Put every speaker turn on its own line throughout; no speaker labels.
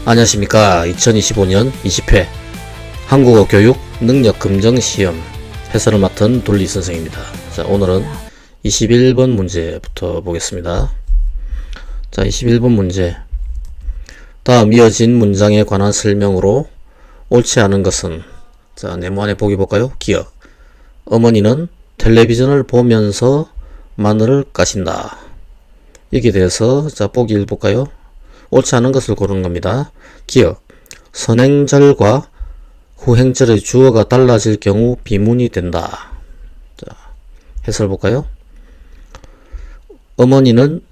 안녕하십니까. 2025년 20회 한국어 교육 능력 검정 시험 해설을 맡은 돌리 선생입니다. 자, 오늘은 21번 문제부터 보겠습니다. 자, 21번 문제. 다음 이어진 문장에 관한 설명으로 옳지 않은 것은, 자, 네모안에 보기 볼까요? 기억. 어머니는 텔레비전을 보면서 마늘을 까신다. 여기에 대해서, 자, 보기 1 볼까요? 옳지 않은 것을 고르는 겁니다. 기억. 선행절과 후행절의 주어가 달라질 경우 비문이 된다. 자, 해설 볼까요? 어머니는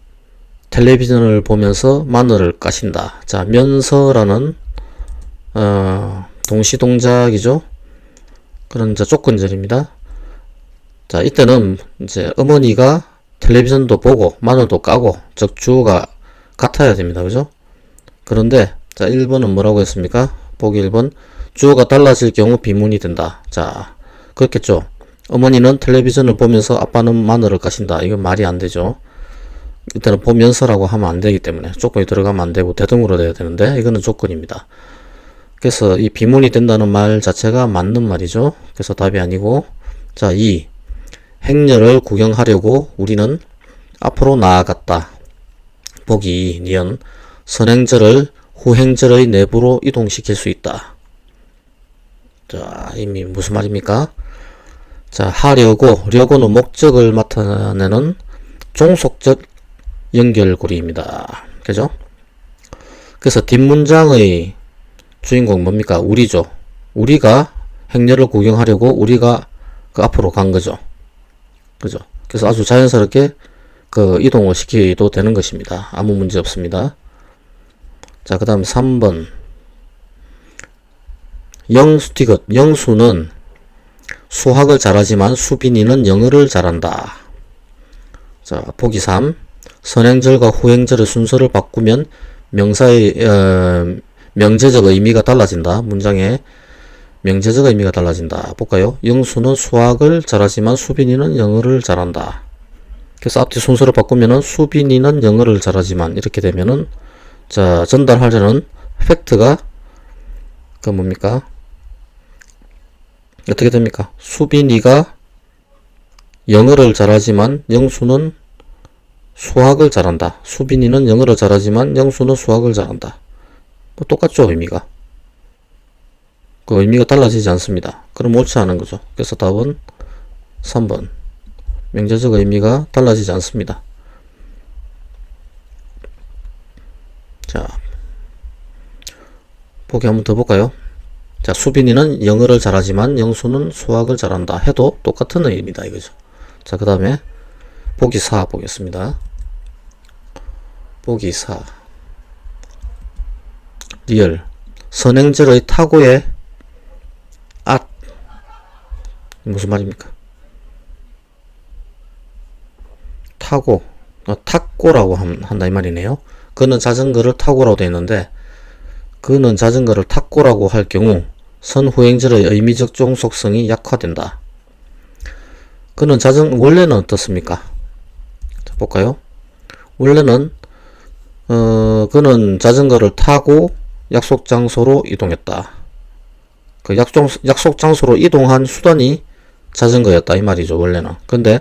텔레비전을 보면서 마늘을 까신다. 자, 면서라는 동시동작이죠. 그런 이제 조건절입니다. 자, 이때는 이제 어머니가 텔레비전도 보고 마늘도 까고 즉 주어가 같아야 됩니다. 그죠? 그런데 자, 1번은 뭐라고 했습니까? 보기 1번. 주어가 달라질 경우 비문이 된다. 자, 그렇겠죠. 어머니는 텔레비전을 보면서 아빠는 마늘을 까신다. 이건 말이 안 되죠. 일단은 보면서라고 하면 안 되기 때문에 조건이 들어가면 안 되고 대등으로 돼야 되는데 이거는 조건입니다. 그래서 이 비문이 된다는 말 자체가 맞는 말이죠. 그래서 답이 아니고, 자, 2. 행렬을 구경하려고 우리는 앞으로 나아갔다. 보기 2. 니은 선행절을 후행절의 내부로 이동시킬 수 있다. 자, 이미 무슨 말입니까? 자, 려고는 목적을 나타내는 종속적 연결고리입니다. 그죠? 그래서 뒷문장의 주인공 뭡니까? 우리죠. 우리가 행렬을 구경하려고 우리가 그 앞으로 간 거죠. 그죠? 그래서 아주 자연스럽게 그 이동을 시켜도 되는 것입니다. 아무 문제 없습니다. 자, 그 다음 3번. 영수티귿. 영수는 수학을 잘하지만 수빈이는 영어를 잘한다. 자, 보기 3. 선행절과 후행절의 순서를 바꾸면 명사의 명제적 의미가 달라진다. 문장의 명제적 의미가 달라진다. 볼까요? 영수는 수학을 잘하지만 수빈이는 영어를 잘한다. 그래서 앞뒤 순서를 바꾸면은 수빈이는 영어를 잘하지만 이렇게 되면은, 자, 전달하려는 팩트가 그 뭡니까? 어떻게 됩니까? 수빈이가 영어를 잘하지만 영수는 수학을 잘한다. 수빈이는 영어를 잘하지만 영수는 수학을 잘한다. 뭐 똑같죠, 의미가. 그 의미가 달라지지 않습니다. 그럼 옳지 않은 거죠. 그래서 답은 3번. 명제적 의미가 달라지지 않습니다. 자, 보기 한번 더 볼까요? 자, 수빈이는 영어를 잘하지만 영수는 수학을 잘한다 해도 똑같은 의미다 이거죠. 자, 그 다음에 보기 4 보겠습니다. 보기 4. 리얼. 선행절의 타고의 앗. 무슨 말입니까? 타고. 탁고라고 한다 이 말이네요. 그는 자전거를 타고라고 되어 있는데, 그는 자전거를 탁고라고 할 경우 선후행절의 의미적 종속성이 약화된다. 그는 원래는 어떻습니까? 자, 볼까요? 원래는 그는 자전거를 타고 약속 장소로 이동했다. 그 약속 장소로 이동한 수단이 자전거였다 이 말이죠. 원래는. 근데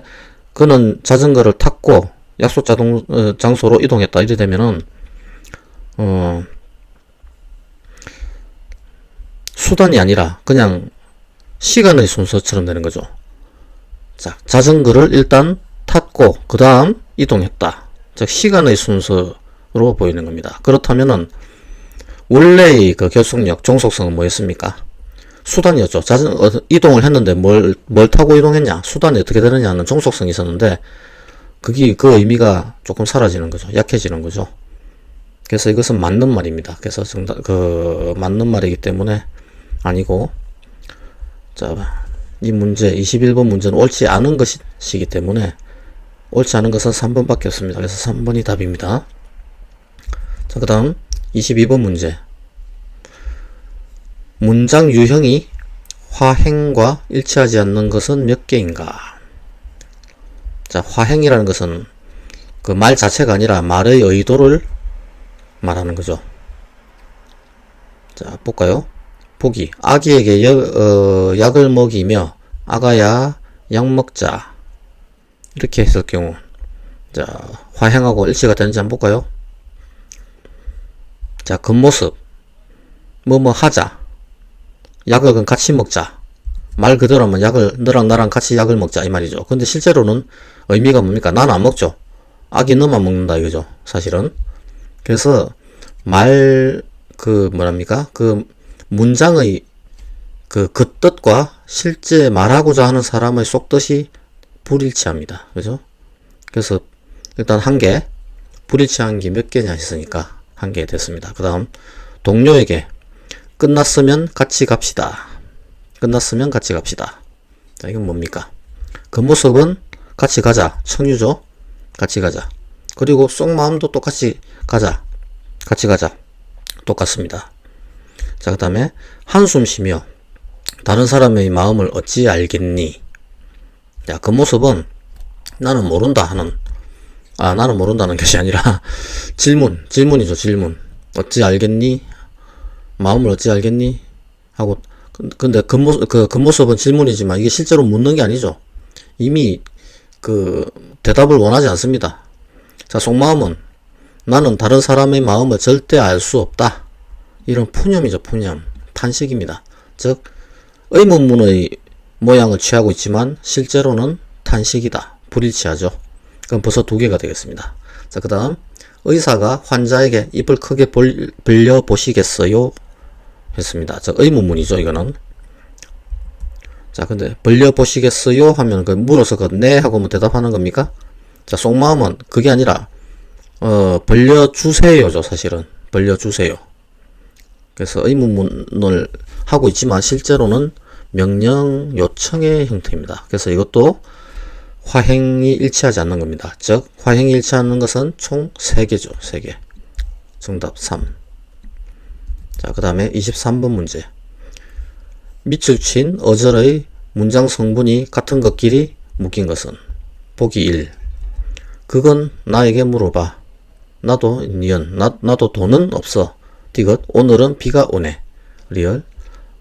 그는 자전거를 탔고 약속 장소로 이동했다 이래 되면은 수단이 아니라 그냥 시간의 순서처럼 되는 거죠. 자, 자전거를 일단 탔고 그 다음 이동했다. 즉 시간의 순서로 보이는 겁니다. 그렇다면은 원래의 그 결속력, 종속성은 뭐였습니까? 수단이었죠. 이동을 했는데 뭘 타고 이동했냐? 수단이 어떻게 되느냐는 종속성이 있었는데 그 의미가 조금 사라지는 거죠. 약해지는 거죠. 그래서 이것은 맞는 말입니다. 그래서 맞는 말이기 때문에 아니고, 자, 이 문제 21번 문제는 옳지 않은 것이기 때문에 옳지 않은 것은 3번밖에 없습니다. 그래서 3번이 답입니다. 자, 그 다음 22번 문제. 문장 유형이 화행과 일치하지 않는 것은 몇 개인가? 자, 화행이라는 것은 그 말 자체가 아니라 말의 의도를 말하는 거죠. 자, 볼까요? 보기. 아기에게 약을 먹이며 아가야 약 먹자. 이렇게 했을 경우 자, 화행하고 일치가 되는지 한번 볼까요? 자, 겉모습. 뭐뭐 하자. 약을 그럼 같이 먹자. 말 그대로 하면 약을, 너랑 나랑 같이 약을 먹자. 이 말이죠. 근데 실제로는 의미가 뭡니까? 나는 안 먹죠. 아기 너만 먹는다. 이거죠. 사실은. 그래서 뭐랍니까? 그 문장의 그 뜻과 실제 말하고자 하는 사람의 속뜻이 불일치합니다. 그죠? 그래서 일단 한 개, 불일치한 게 몇 개냐 했으니까 한 개 됐습니다. 그 다음 동료에게 끝났으면 같이 갑시다. 끝났으면 같이 갑시다. 자, 이건 뭡니까? 그 모습은 같이 가자. 청유죠? 같이 가자. 그리고 속마음도 똑같이 가자. 같이 가자. 똑같습니다. 자, 그 다음에 한숨 쉬며 다른 사람의 마음을 어찌 알겠니? 자, 그 모습은 나는 모른다 하는, 나는 모른다는 것이 아니라 질문이죠, 질문. 어찌 알겠니? 마음을 어찌 알겠니? 하고, 근데 그 모습은 질문이지만 이게 실제로 묻는 게 아니죠. 이미 대답을 원하지 않습니다. 자, 속마음은 나는 다른 사람의 마음을 절대 알 수 없다. 이런 푸념이죠, 푸념. 탄식입니다. 즉, 의문문의 모양을 취하고 있지만 실제로는 탄식이다. 불일치하죠. 그럼 벌써 두 개가 되겠습니다. 자, 그 다음 의사가 환자에게 입을 크게 벌려 보시겠어요? 했습니다. 즉, 의문문이죠, 이거는. 자, 근데 벌려 보시겠어요? 하면 물어서 네 하고 뭐 대답하는 겁니까? 자, 속마음은 그게 아니라 벌려주세요죠, 사실은. 벌려주세요. 그래서 의문문을 하고 있지만 실제로는 명령 요청의 형태입니다. 그래서 이것도 화행이 일치하지 않는 겁니다. 즉, 화행이 일치하는 것은 총 3개죠. 3개. 정답 3. 자, 그 다음에 23번 문제. 밑줄 친 어절의 문장 성분이 같은 것끼리 묶인 것은? 보기 1. 그건 나에게 물어봐. 나도 니은. 나도 돈은 없어. 디귿. 오늘은 비가 오네. 리얼.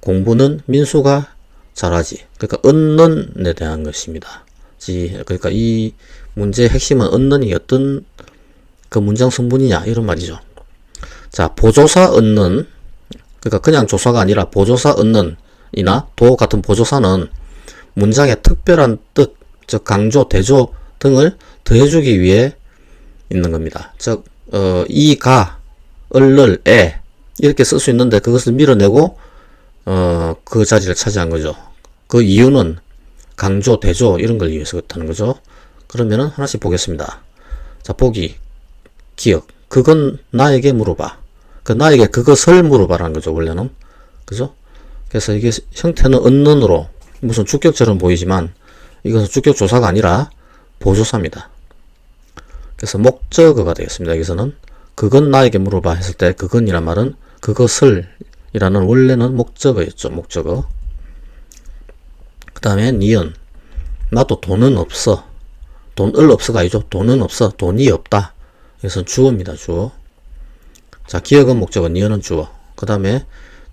공부는 민수가 잘하지. 그러니까 은는에 대한 것입니다. 그러니까 이 문제의 핵심은 은는이 어떤 그 문장 성분이냐 이런 말이죠. 자, 보조사 은는, 그러니까 그냥 조사가 아니라 보조사 은는이나 도 같은 보조사는 문장의 특별한 뜻, 즉 강조, 대조 등을 더해주기 위해 있는 겁니다. 즉 이가, 을를, 에 이렇게 쓸 수 있는데 그것을 밀어내고 그 자리를 차지한 거죠. 그 이유는 강조, 대조 이런 걸 위해서 그렇다는 거죠. 그러면은 하나씩 보겠습니다. 자, 보기, 기억. 그건 나에게 물어봐. 나에게 그것을 물어봐라는 거죠, 원래는. 그죠? 그래서 이게 형태는 은는으로 무슨 주격처럼 보이지만 이것은 주격 조사가 아니라 보조사입니다. 그래서 목적어가 되겠습니다. 여기서는 그건 나에게 물어봐 했을 때 그건이란 말은 그것을 이라는 원래는 목적어였죠. 목적어. 그 다음에 니은. 나도 돈은 없어. 돈을 없어가 아니죠. 돈은 없어. 돈이 없다. 이것은 주어입니다. 주어. 자, 기억은 목적어, 니은은 주어. 그 다음에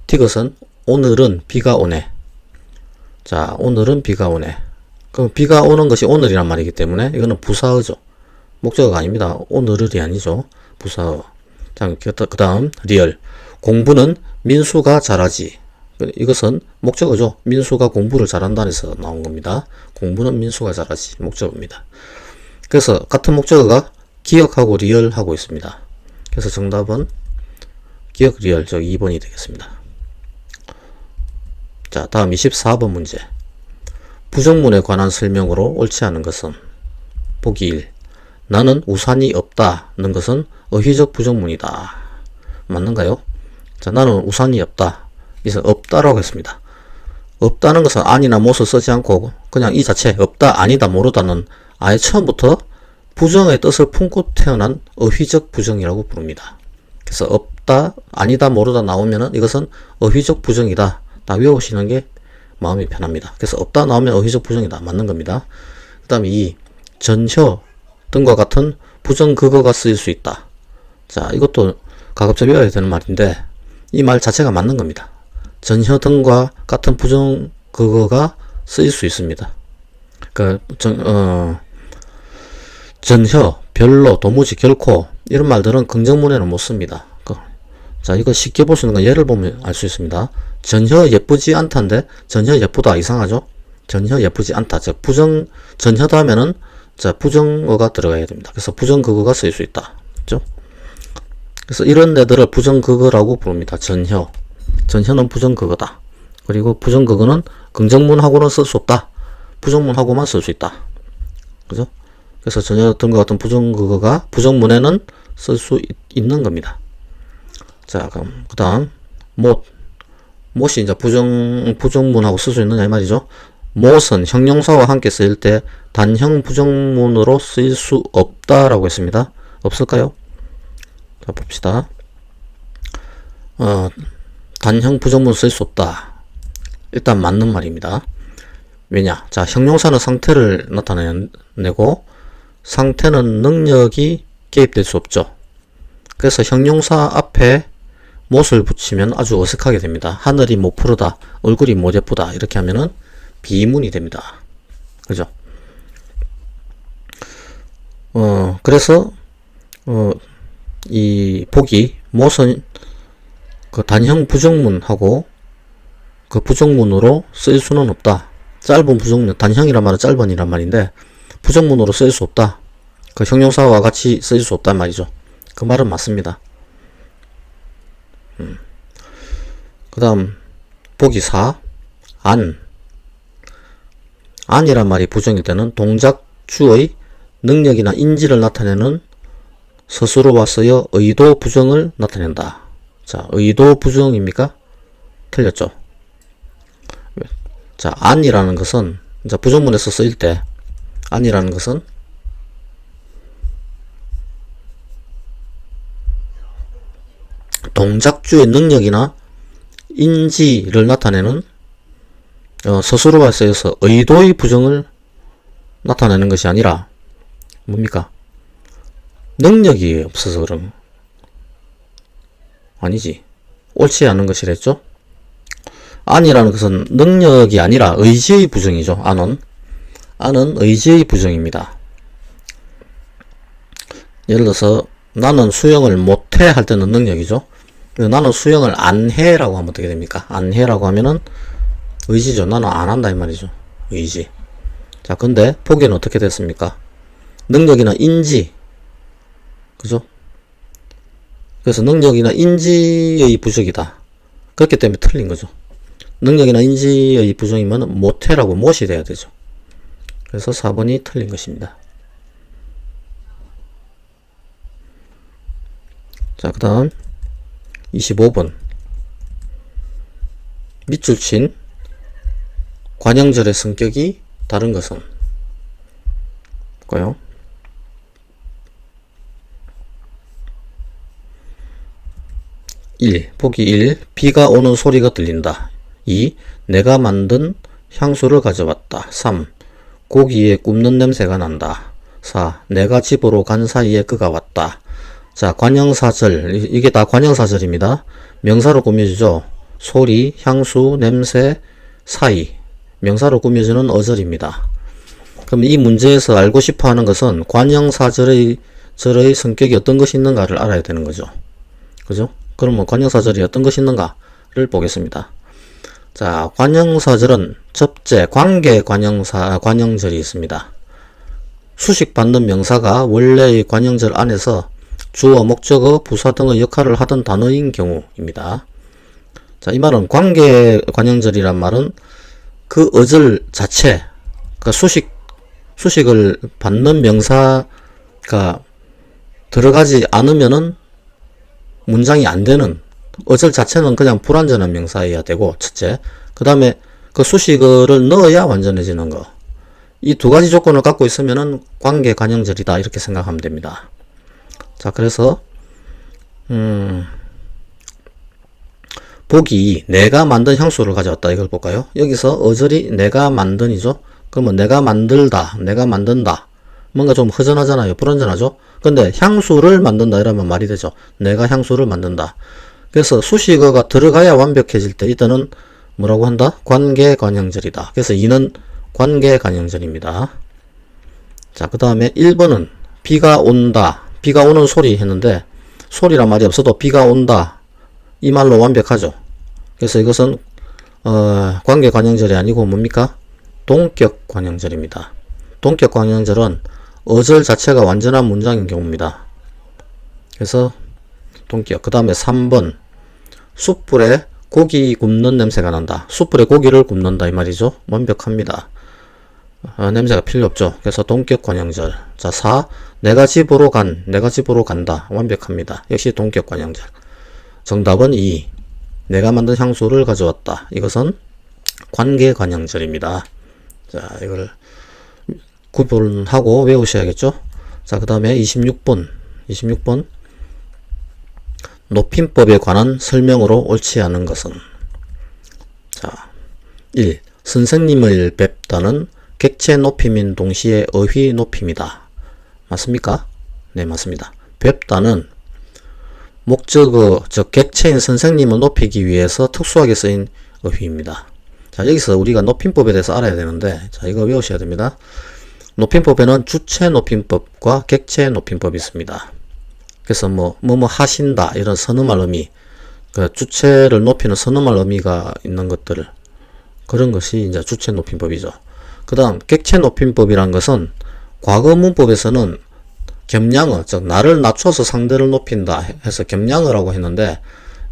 디귿은 오늘은 비가 오네. 자, 오늘은 비가 오네. 그럼 비가 오는 것이 오늘이란 말이기 때문에 이거는 부사어죠. 목적어가 아닙니다. 오늘이 아니죠. 부사어. 자, 그 다음 리얼. 공부는 민수가 잘하지. 이것은 목적어죠. 민수가 공부를 잘한다는 데서 나온 겁니다. 공부는 민수가 잘하지. 목적어입니다. 그래서 같은 목적어가 기억하고 리얼하고 있습니다. 그래서 정답은 기억 리얼, 즉 2번이 되겠습니다. 자, 다음 24번 문제. 부정문에 관한 설명으로 옳지 않은 것은? 보기 1. 나는 우산이 없다는 것은 어휘적 부정문이다. 맞는가요? 자, 나는 우산이 없다. 이것은 없다라고 했습니다. 없다는 것은 아니나 못을 쓰지 않고 그냥 이 자체 없다, 아니다, 모르다는 아예 처음부터 부정의 뜻을 품고 태어난 어휘적 부정이라고 부릅니다. 그래서 없다, 아니다, 모르다 나오면은 이것은 어휘적 부정이다. 다 외우시는 게 마음이 편합니다. 그래서 없다 나오면 어휘적 부정이다. 맞는 겁니다. 그 다음에 이 전혀 등과 같은 부정극어가 쓰일 수 있다. 자, 이것도 가급적 외워야 되는 말인데 이 말 자체가 맞는 겁니다. 전혀 등과 같은 부정국어가 쓰일 수 있습니다. 전혀, 별로, 도무지, 결코 이런 말들은 긍정문에는 못 씁니다. 자, 이거 쉽게 볼 수 있는 건 예를 보면 알 수 있습니다. 전혀 예쁘지 않다인데 전혀 예쁘다 이상하죠? 전혀 예쁘지 않다. 즉 전혀다 하면은 자, 부정어가 들어가야 됩니다. 그래서 부정국어가 쓰일 수 있다. 그죠? 그래서 이런 애들을 부정국어라고 부릅니다. 전혀는 부정국어다. 그리고 부정국어는 긍정문하고는 쓸 수 없다. 부정문하고만 쓸 수 있다. 그죠? 그래서 전혀 등과 같은 부정국어가 부정문에는 쓸 수 있는 겁니다. 자, 그럼 그 다음 못이 이제 부정문하고 쓸 수 있느냐 이 말이죠. 못은 형용사와 함께 쓰일 때 단형 부정문으로 쓰일 수 없다라고 했습니다. 없을까요? 자, 봅시다. 단형 부정문 쓸 수 없다. 일단 맞는 말입니다. 왜냐? 자, 형용사는 상태를 나타내고 상태는 능력이 개입될 수 없죠. 그래서 형용사 앞에 못을 붙이면 아주 어색하게 됩니다. 하늘이 못 푸르다, 얼굴이 못 예쁘다 이렇게 하면은 비문이 됩니다. 그죠? 그래서 이 보기 못은 그 단형 부정문하고 그 부정문으로 쓰일 수는 없다. 짧은 부정문, 단형이란 말은 짧은이란 말인데 부정문으로 쓰일 수 없다. 그 형용사와 같이 쓰일 수 없단 말이죠. 그 말은 맞습니다. 그 다음 보기 4 안이란 말이 부정일 때는 동작주의 능력이나 인지를 나타내는 스스로와 쓰여 의도 부정을 나타낸다. 자, 의도 부정입니까? 틀렸죠. 자, 안이라는 것은 이제 부정문에서 쓰일 때 안이라는 것은 동작주의 능력이나 인지를 나타내는 스스로가 쓰여서 의도의 부정을 나타내는 것이 아니라 뭡니까? 능력이 없어서 그럼 아니지. 옳지 않은 것이랬죠? 안이라는 것은 능력이 아니라 의지의 부정이죠. 안은 의지의 부정입니다. 예를 들어서 나는 수영을 못해 할 때는 능력이죠. 나는 수영을 안 해라고 하면 어떻게 됩니까? 안 해라고 하면은 의지죠. 나는 안 한다 이 말이죠. 의지. 자, 근데 보기에는 어떻게 됐습니까? 능력이나 인지. 그죠? 그래서 능력이나 인지의 부정이다. 그렇기 때문에 틀린 거죠. 능력이나 인지의 부정이면 못해라고 못이 돼야 되죠. 그래서 4번이 틀린 것입니다. 자, 그 다음 25번 밑줄 친 관형절의 성격이 다른 것은 볼까요? 1. 보기 1. 비가 오는 소리가 들린다. 2. 내가 만든 향수를 가져왔다. 3. 고기에 굽는 냄새가 난다. 4. 내가 집으로 간 사이에 그가 왔다. 자, 관형사절. 이게 다 관형사절입니다. 명사로 꾸며지죠. 소리, 향수, 냄새, 사이. 명사로 꾸며지는 어절입니다. 그럼 이 문제에서 알고 싶어 하는 것은 관형사절의 성격이 어떤 것이 있는가를 알아야 되는 거죠. 그죠? 그러면 관형사절이 어떤 것이 있는가를 보겠습니다. 자, 관형사절은 접재, 관계 관형절이 있습니다. 수식받는 명사가 원래의 관형절 안에서 주어, 목적어, 부사 등의 역할을 하던 단어인 경우입니다. 자, 이 말은 관계 관형절이란 말은 그 어절 자체, 그러니까 수식을 받는 명사가 들어가지 않으면은 문장이 안 되는 어절 자체는 그냥 불완전한 명사여야 되고, 첫째. 그 다음에 그 수식어를 넣어야 완전해지는 거. 이 두 가지 조건을 갖고 있으면은 관계 관형절이다. 이렇게 생각하면 됩니다. 자, 그래서, 보기, 내가 만든 향수를 가져왔다. 이걸 볼까요? 여기서 어절이 내가 만든이죠? 그러면 내가 만들다, 내가 만든다. 뭔가 좀 허전하잖아요. 불완전하죠? 근데 향수를 만든다. 이러면 말이 되죠. 내가 향수를 만든다. 그래서 수식어가 들어가야 완벽해질 때 이때는 뭐라고 한다? 관계관형절이다. 그래서 이는 관계관형절입니다. 자, 그 다음에 1번은 비가 온다. 비가 오는 소리 했는데 소리란 말이 없어도 비가 온다. 이 말로 완벽하죠. 그래서 이것은 관계관형절이 아니고 뭡니까? 동격관형절입니다. 동격관형절은 어절 자체가 완전한 문장인 경우입니다. 그래서 동격. 그 다음에 3번 숯불에 고기 굽는 냄새가 난다. 숯불에 고기를 굽는다 이 말이죠. 완벽합니다. 냄새가 필요 없죠. 그래서 동격관형절. 자, 4 내가 집으로 간다. 완벽합니다. 역시 동격관형절. 정답은 2 내가 만든 향수를 가져왔다. 이것은 관계관형절입니다. 자, 이걸 구분하고 외우셔야겠죠. 자, 그 다음에 26번 높임법에 관한 설명으로 옳지 않은 것은. 자, 1. 선생님을 뵙다는 객체 높임인 동시에 어휘 높임이다. 맞습니까? 네, 맞습니다. 뵙다는 목적어, 즉 객체인 선생님을 높이기 위해서 특수하게 쓰인 어휘입니다. 자, 여기서 우리가 높임법에 대해서 알아야 되는데, 자, 이거 외우셔야 됩니다. 높임법에는 주체 높임법과 객체 높임법이 있습니다. 그래서 뭐 하신다 이런 선음할 의미, 그 주체를 높이는 선음할 의미가 있는 것들, 그런 것이 이제 주체 높임법이죠. 그 다음 객체 높임법이란 것은 과거 문법에서는 겸양어, 즉 나를 낮춰서 상대를 높인다 해서 겸양어라고 했는데,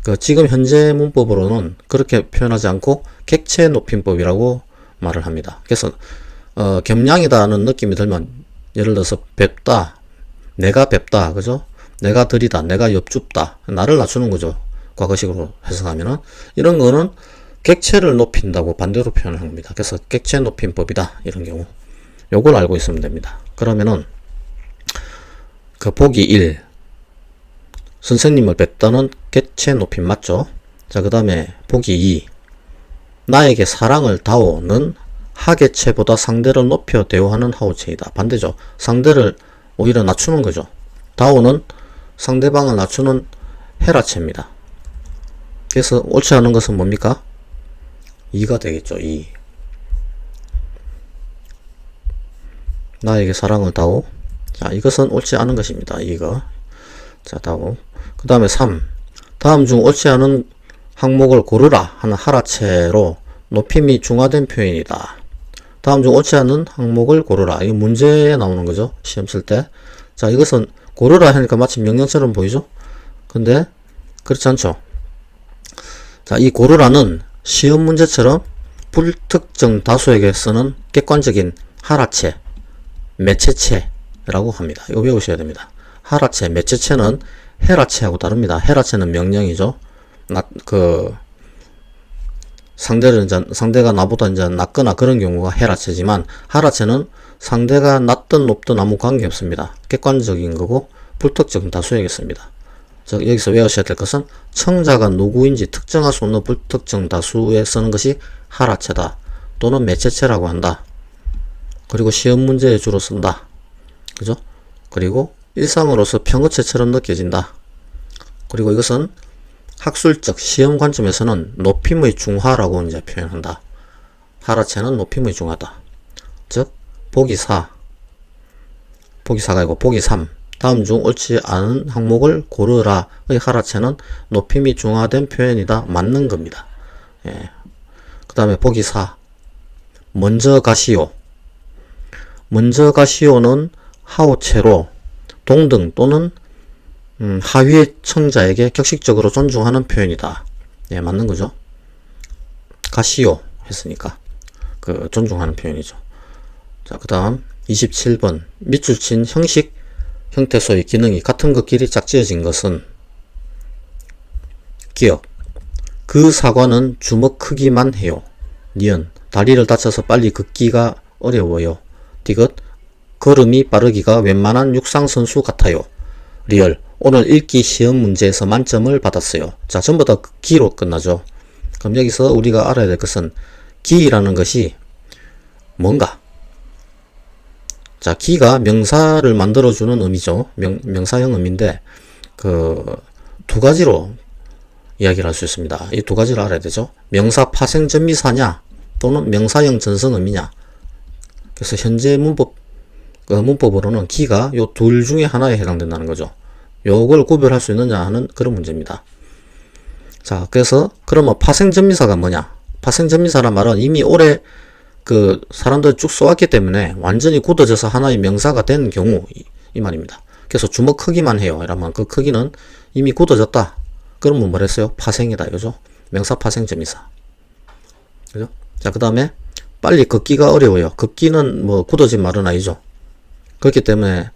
그 지금 현재 문법으로는 그렇게 표현하지 않고 객체 높임법이라고 말을 합니다. 그래서 겸양이다는 느낌이 들면, 예를 들어서 뵙다, 내가 뵙다, 그죠? 내가 들이다, 내가 엽줍다, 나를 낮추는 거죠. 과거식으로 해석하면은. 이런 거는 객체를 높인다고 반대로 표현을 합니다. 그래서 객체 높임법이다, 이런 경우. 요걸 알고 있으면 됩니다. 그러면은 그 보기 1 선생님을 뵙다는 객체 높임 맞죠? 자, 그 다음에 보기 2 나에게 사랑을 다오는 하객체보다 상대를 높여 대우하는 하우체이다. 반대죠. 상대를 오히려 낮추는 거죠. 다오는 상대방을 낮추는 헤라체입니다. 그래서 옳지 않은 것은 뭡니까? 2가 되겠죠. 2. 나에게 사랑을 다오. 자, 이것은 옳지 않은 것입니다. 이거. 자, 다오. 그 다음에 3. 다음 중 옳지 않은 항목을 고르라 하는 하라체로 높임이 중화된 표현이다. 다음 중 옳지 않은 항목을 고르라. 이거 문제에 나오는 거죠. 시험 칠 때. 자, 이것은 고르라 하니까 마치 명령처럼 보이죠? 근데 그렇지 않죠. 자, 이 고르라는 시험 문제처럼 불특정 다수에게 쓰는 객관적인 하라체, 매체체라고 합니다. 이거 외우셔야 됩니다. 하라체, 매체체는 헤라체하고 다릅니다. 헤라체는 명령이죠. 상대가 나보다 이제 낮거나 그런 경우가 헤라체지만, 하라체는 상대가 낮든 높든 아무 관계 없습니다. 객관적인 거고 불특정 다수이겠습니다. 즉 여기서 외우셔야 될 것은 청자가 누구인지 특정할 수 없는 불특정 다수에 쓰는 것이 하라체다 또는 매체체라고 한다. 그리고 시험 문제에 주로 쓴다. 그죠? 그리고 일상으로서 평어체처럼 느껴진다. 그리고 이것은 학술적 시험 관점에서는 높임의 중화라고 이제 표현한다. 하라체는 높임의 중화다. 즉 보기 4, 보기 4가 아니고 보기 3. 다음 중 옳지 않은 항목을 고르라의 하라체는 높임이 중화된 표현이다. 맞는 겁니다. 예. 그 다음에 보기 4. 먼저 가시오. 먼저 가시오는 하오체로 동등 또는 하위의 청자에게 격식적으로 존중하는 표현이다. 예, 맞는 거죠. 가시오 했으니까 그 존중하는 표현이죠. 자, 그 다음 27번 밑줄 친 형식 형태소의 기능이 같은 것끼리 짝지어진 것은 기억. 그 사과는 주먹 크기만 해요. 니은 다리를 다쳐서 빨리 걷기가 어려워요. 디귿 걸음이 빠르기가 웬만한 육상선수 같아요. 리얼 오늘 읽기 시험 문제에서 만점을 받았어요. 자, 전부 다 기로 끝나죠. 그럼 여기서 우리가 알아야 될 것은 기라는 것이 뭔가. 자, 기가 명사를 만들어주는 의미죠. 명사형 의미인데 그 두 가지로 이야기를 할 수 있습니다. 이 두 가지를 알아야 되죠. 명사 파생전미사냐 또는 명사형 전성음이냐. 그래서 현재 문법으로는 기가 요 둘 중에 하나에 해당된다는 거죠. 요걸 구별할 수 있느냐 하는 그런 문제입니다. 자, 그래서 그러면 파생전미사가 뭐냐? 파생전미사란 말은 이미 오래 그 사람들 쭉 써왔기 때문에 완전히 굳어져서 하나의 명사가 된 경우 이 말입니다. 그래서 주먹 크기만 해요. 이러면 그 크기는 이미 굳어졌다. 그러면 뭐랬어요? 파생이다. 그죠? 명사 파생전미사. 그죠? 자, 그 다음에 빨리 걷기가 어려워요. 걷기는 뭐 굳어진 말은 아니죠. 그렇기 때문에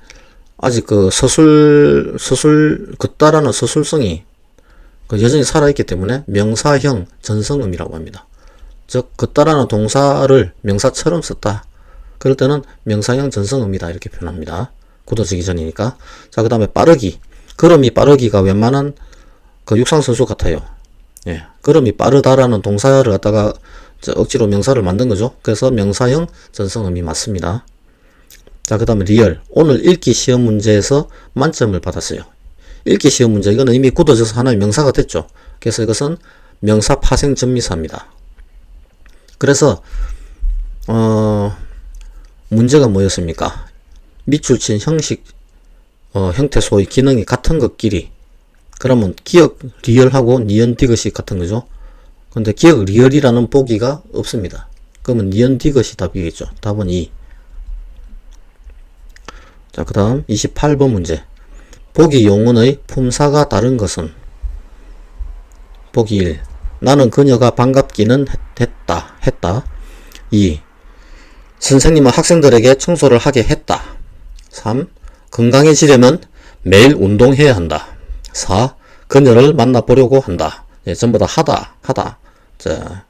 아직 그 걷다라는 서술성이 여전히 살아있기 때문에 명사형 전성음이라고 합니다. 즉 걷다라는 동사를 명사처럼 썼다. 그럴 때는 명사형 전성음이다 이렇게 표현합니다. 굳어지기 전이니까. 자, 그 다음에 빠르기. 걸음이 빠르기가 웬만한 그 육상선수 같아요. 예, 걸음이 빠르다라는 동사를 갖다가 억지로 명사를 만든 거죠. 그래서 명사형 전성음이 맞습니다. 자, 그 다음에 리얼. 오늘 읽기 시험 문제에서 만점을 받았어요. 읽기 시험 문제, 이거는 이미 굳어져서 하나의 명사가 됐죠. 그래서 이것은 명사 파생 전미사입니다. 그래서 문제가 뭐였습니까? 밑줄 친 형식 형태 소위 기능이 같은 것끼리. 그러면 기억 리얼하고 니은 디귿이 같은 거죠. 근데 기억 리얼이라는 보기가 없습니다. 그러면 니은 디귿이 답이겠죠. 답은 2. 자, 그 다음 28번 문제. 보기 용언의 품사가 다른 것은? 보기 1. 나는 그녀가 반갑기는 했다. 2. 선생님은 학생들에게 청소를 하게 했다. 3. 건강해지려면 매일 운동해야 한다. 4. 그녀를 만나보려고 한다. 예, 전부 다 하다. 자,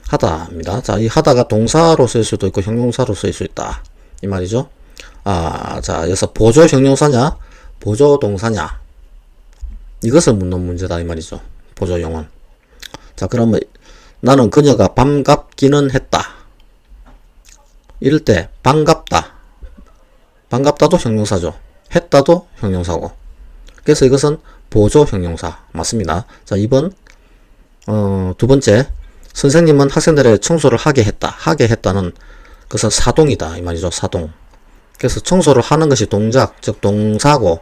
하다입니다. 자, 이 하다가 동사로 쓸 수도 있고 형용사로 쓸 수 있다. 이 말이죠. 자, 여기서 보조 형용사냐, 보조 동사냐. 이것을 묻는 문제다. 이 말이죠. 보조 용언. 자, 그러면 나는 그녀가 반갑기는 했다. 이럴 때 반갑다도 형용사죠. 했다도 형용사고. 그래서 이것은 보조 형용사 맞습니다. 자, 2번 두 번째. 선생님은 학생들에게 청소를 하게 했다는 그것은 사동이다. 이 말이죠. 사동. 그래서 청소를 하는 것이 동작, 즉 동사고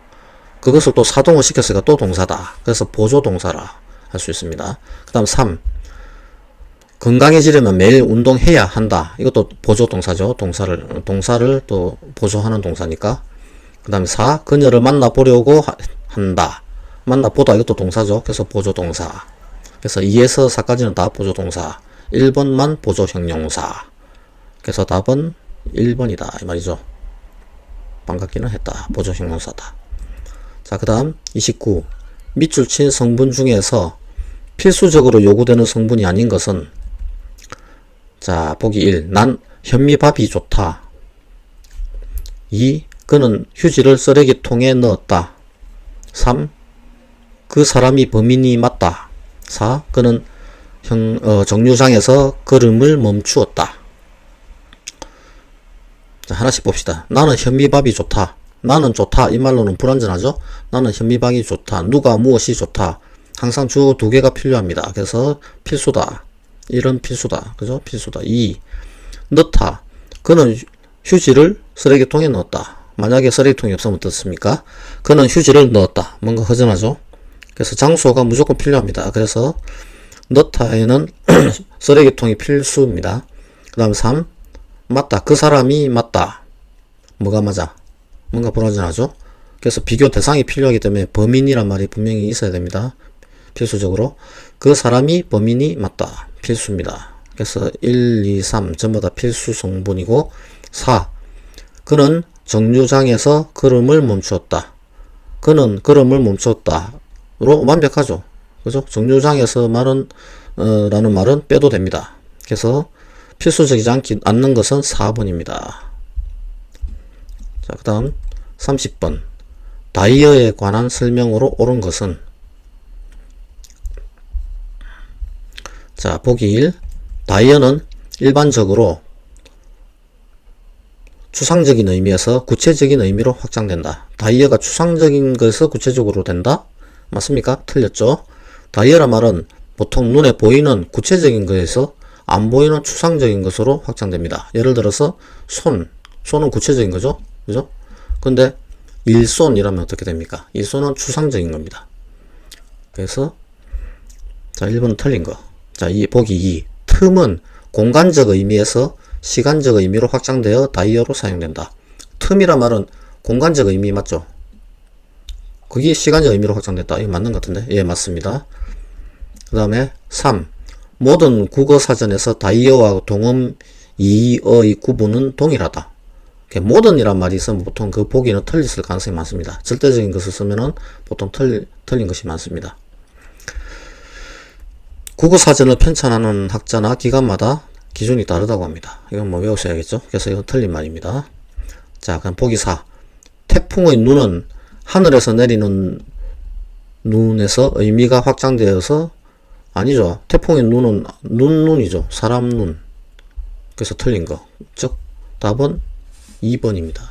그것을 또 사동을 시켰으니까 또 동사다. 그래서 보조 동사라 할 수 있습니다. 그 다음 3. 건강해지려면 매일 운동해야 한다. 이것도 보조 동사죠. 동사를 또 보조하는 동사니까. 그 다음에 4. 그녀를 만나보려고 한다. 만나보다 이것도 동사죠. 그래서 보조 동사. 그래서 2에서 4까지는 다 보조 동사. 1번만 보조 형용사. 그래서 답은 1번이다. 이 말이죠. 반갑기는 했다. 보조 형용사다. 자, 그 다음 29. 밑줄 친 성분 중에서 필수적으로 요구되는 성분이 아닌 것은? 자, 보기 1. 난 현미밥이 좋다. 2. 그는 휴지를 쓰레기통에 넣었다. 3. 그 사람이 범인이 맞다. 4. 그는 정류장에서 걸음을 멈추었다. 자, 하나씩 봅시다. 나는 현미밥이 좋다. 나는 좋다. 이 말로는 불완전하죠? 나는 현미밥이 좋다. 누가 무엇이 좋다. 항상 주어 두 개가 필요합니다. 그래서 필수다. 1은 필수다. 그죠? 필수다. 2. 넣다. 그는 휴지를 쓰레기통에 넣었다. 만약에 쓰레기통이 없으면 어떻습니까? 그는 휴지를 넣었다. 뭔가 허전하죠? 그래서 장소가 무조건 필요합니다. 그래서 넣다에는 쓰레기통이 필수입니다. 그 다음 3. 맞다. 그 사람이 맞다. 뭐가 맞아? 뭔가 불완전하죠? 그래서 비교 대상이 필요하기 때문에 범인이란 말이 분명히 있어야 됩니다. 필수적으로. 그 사람이 범인이 맞다. 필수입니다. 그래서 1, 2, 3 전부 다 필수 성분이고 4. 그는 정류장에서 걸음을 멈추었다. 그는 걸음을 멈추었다로 완벽하죠. 그죠? 정류장에서 라는 말은 빼도 됩니다. 그래서 필수적이지 않는 것은 4번입니다. 자, 그 다음 30번. 다이어에 관한 설명으로 옳은 것은? 자, 보기 1. 다이어는 일반적으로 추상적인 의미에서 구체적인 의미로 확장된다. 다이어가 추상적인 것에서 구체적으로 된다? 맞습니까? 틀렸죠? 다이어란 말은 보통 눈에 보이는 구체적인 것에서 안 보이는 추상적인 것으로 확장됩니다. 예를 들어서 손은 구체적인 거죠. 그죠? 근데 일손이라면 어떻게 됩니까? 일손은 추상적인 겁니다. 그래서 자, 1번은 틀린 거. 자, 보기 2. 틈은 공간적 의미에서 시간적 의미로 확장되어 다이어로 사용된다. 틈이란 말은 공간적 의미 맞죠? 그게 시간적 의미로 확장됐다. 이거 맞는 것 같은데? 예, 맞습니다. 그 다음에 3. 모든 국어 사전에서 다이어와 동음 이어의 구분은 동일하다. 모던이란 말이 있으면 보통 그 보기는 틀렸을 가능성이 많습니다. 절대적인 것을 쓰면은 보통 틀린 것이 많습니다. 국어사전을 편찬하는 학자나 기관마다 기준이 다르다고 합니다. 이건 뭐 외우셔야겠죠? 그래서 이건 틀린 말입니다. 자, 그럼 보기 4. 태풍의 눈은 하늘에서 내리는 눈에서 의미가 확장되어서 아니죠. 태풍의 눈은 눈이죠. 사람 눈. 그래서 틀린 거. 즉 답은 2번입니다.